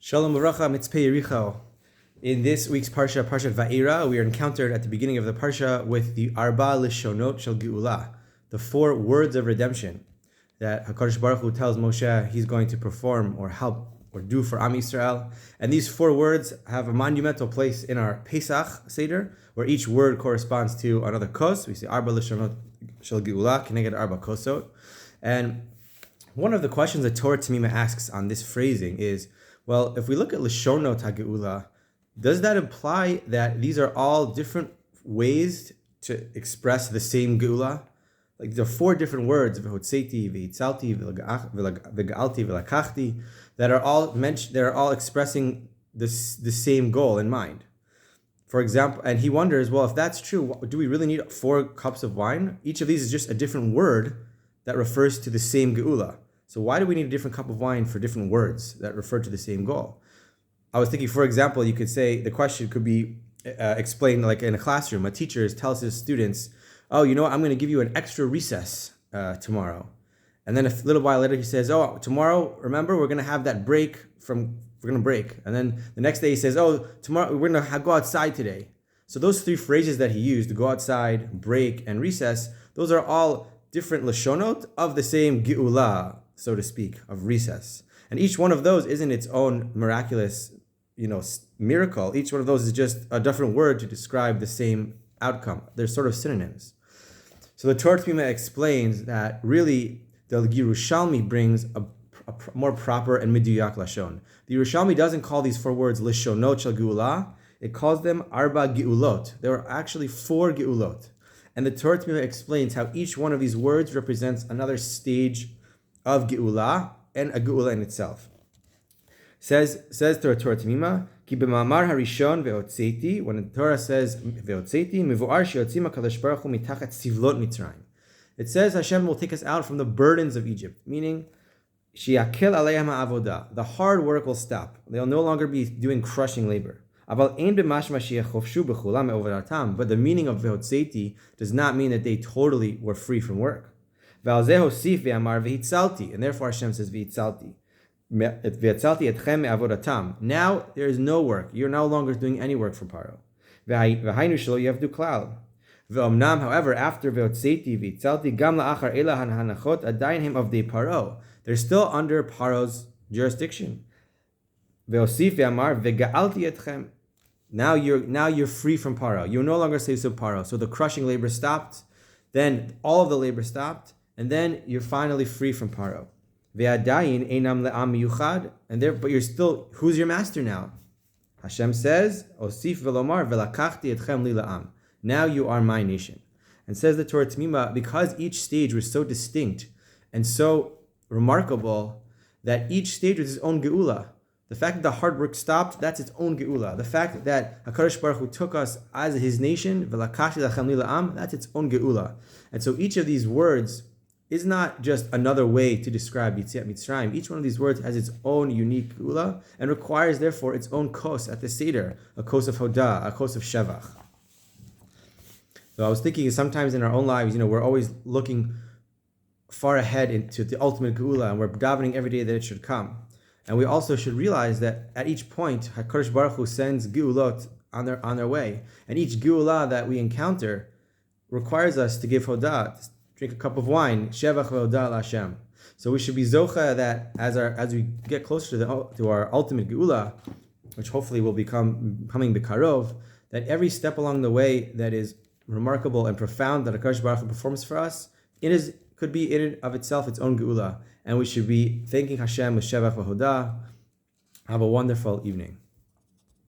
Shalom Uvracha, Mitzpe Yericho. In this week's Parsha, Parshat Va'era, we are encountered at the beginning of the Parsha with the Arba Lishonot Shel Geula, the 4 words of redemption that HaKadosh Baruch Hu tells Moshe he's going to perform or help or do for Am Yisrael. And these 4 words have a monumental place in our Pesach Seder, where each word corresponds to another kos. We say Arba Lishonot Shel Geula, Keneged Arba Kosot. And one of the questions that Torah Tamima asks on this phrasing is, well, if we look at Lishonot HaGeula, does that imply that these are all different ways to express the same Geula? Like there are 4 different words, V'hotzeti, V'itzalti, V'ga'alti, V'lakachti, that are all mentioned, they're all expressing the same goal in mind. For example, and he wonders, well, if that's true, do we really need 4 cups of wine? Each of these is just a different word that refers to the same Geula. So why do we need a different cup of wine for different words that refer to the same goal? I was thinking, for example, you could say the question could be explained like in a classroom. A teacher tells his students, oh, you know what, I'm going to give you an extra recess tomorrow. And then a little while later he says, oh, tomorrow, remember, we're going to have that break we're going to break. And then the next day he says, oh, tomorrow we're going to go outside today. So those 3 phrases that he used, go outside, break, and recess, those are all different lashonot of the same geula, so to speak, of recess. And each one of those isn't its own miraculous, miracle. Each one of those is just a different word to describe the same outcome. They're sort of synonyms. So the Torah Tamima explains that really the Yerushalmi brings a more proper and miduyak lashon. The Yerushalmi doesn't call these 4 words lishonot shel geula. It calls them arba geulot. There are actually 4 geulot. And the Torah Tamima explains how each one of these words represents another stage of geula and a geula in itself. Says Torah Tamima, ki b'ma'amar harishon ve'otzeti, when the Torah says ve'otzeti, mivu'ar she'yotzim HaKadosh Baruch Hu mitachat sivlot Mitzrayim. It says Hashem will take us out from the burdens of Egypt, meaning she'yakel aleiham ha'avodah, the hard work will stop. They'll no longer be doing crushing labor. But the meaning of ve'otzeti does not mean that they totally were free from work. And therefore Hashem says ve'itzalti. Now there is no work. You're no longer doing any work for Paro. However, after ve'otzeti ve'itzalti gam la'achar ela hanachot adayin of the Paro, they're still under Paro's jurisdiction. Ve'osif ve'amar ve'ga'alti etchem. Now you're free from Paro. You're no longer slaves of Paro. So the crushing labor stopped, then all of the labor stopped, and then you're finally free from Paro. Ve'adayin einam le'am miyuchad, but you're still, who's your master now? Hashem says, Osif ve'lomar ve'lakachti etchem li la'am. Now you are my nation. And says the Torah Tamima, because each stage was so distinct and so remarkable that each stage was its own geula. The fact that the hard work stopped, that's its own geula. The fact that HaKadosh Baruch Hu took us as his nation, ve'lakachti etchem li la'am, that's its own geula. And so each of these words is not just another way to describe Yetziat Mitzrayim. Each one of these words has its own unique geula and requires therefore its own kos at the Seder, a kos of Hodah, a kos of Shevach. So I was thinking sometimes in our own lives, we're always looking far ahead into the ultimate geula, and we're davening every day that it should come. And we also should realize that at each point, HaKadosh Baruch Hu sends geulot on their way, and each geula that we encounter requires us to give Hodah, drink a cup of wine, Shevach ve'Hodah l'Hashem. So we should be zocha that as we get closer to our ultimate geula, which hopefully will become coming b'karov, that every step along the way that is remarkable and profound that HaKadosh Baruch Hu performs for us, could be in and of itself its own geula, and we should be thanking Hashem with Shevach ve'Hodah. Have a wonderful evening.